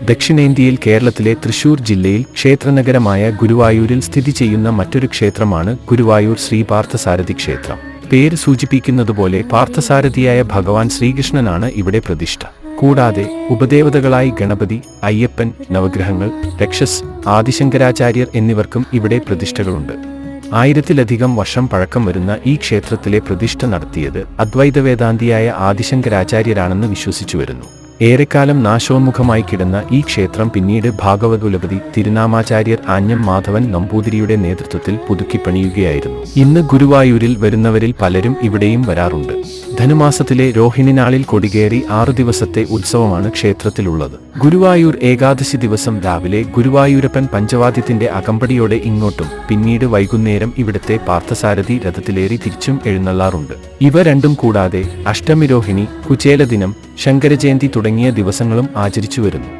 ദക്ഷിണേന്ത്യയിൽ കേരളത്തിലെ തൃശൂർ ജില്ലയിൽ ക്ഷേത്രനഗരമായ ഗുരുവായൂരിൽ സ്ഥിതി ചെയ്യുന്ന മറ്റൊരു ക്ഷേത്രമാണ് ഗുരുവായൂർ ശ്രീ പാർത്ഥസാരഥി ക്ഷേത്രം. പേര് സൂചിപ്പിക്കുന്നതുപോലെ പാർത്ഥസാരഥിയായ ഭഗവാൻ ശ്രീകൃഷ്ണനാണ് ഇവിടെ പ്രതിഷ്ഠ. കൂടാതെ ഉപദേവതകളായി ഗണപതി, അയ്യപ്പൻ, നവഗ്രഹങ്ങൾ, രക്ഷസ്, ആദിശങ്കരാചാര്യർ എന്നിവർക്കും ഇവിടെ പ്രതിഷ്ഠകളുണ്ട്. 1000-ലധികം വർഷം പഴക്കം വരുന്ന ഈ ക്ഷേത്രത്തിലെ പ്രതിഷ്ഠ നടത്തിയത് അദ്വൈതവേദാന്തിയായ ആദിശങ്കരാചാര്യരാണെന്ന് വിശ്വസിച്ചുവരുന്നു. ഏറെക്കാലം നാശോന്മുഖമായി കിടന്ന ഈ ക്ഷേത്രം പിന്നീട് ഭാഗവതകുലപതി തിരുനാമാചാര്യർ ആഞ്ഞം മാധവൻ നമ്പൂതിരിയുടെ നേതൃത്വത്തിൽ പുതുക്കിപ്പണിയുകയായിരുന്നു. ഇന്ന് ഗുരുവായൂരിൽ വരുന്നവരിൽ പലരും ഇവിടെയും വരാറുണ്ട്. ധനുമാസത്തിലെ രോഹിണി നാളിൽ കൊടികേറി 6 ദിവസത്തെ ഉത്സവമാണ് ക്ഷേത്രത്തിലുള്ളത്. ഗുരുവായൂർ ഏകാദശി ദിവസം രാവിലെ ഗുരുവായൂരപ്പൻ പഞ്ചവാദ്യത്തിന്റെ അകമ്പടിയോടെ ഇങ്ങോട്ടും പിന്നീട് വൈകുന്നേരം ഇവിടത്തെ പാർത്ഥസാരഥി രഥത്തിലേറി തിരിച്ചും എഴുന്നള്ളാറുണ്ട്. ഇവ രണ്ടും കൂടാതെ അഷ്ടമി രോഹിണി, കുചേലദിനം, ശങ്കരജയന്തി തുടങ്ങിയ ദിവസങ്ങളും ആചരിച്ചു വരുന്നു.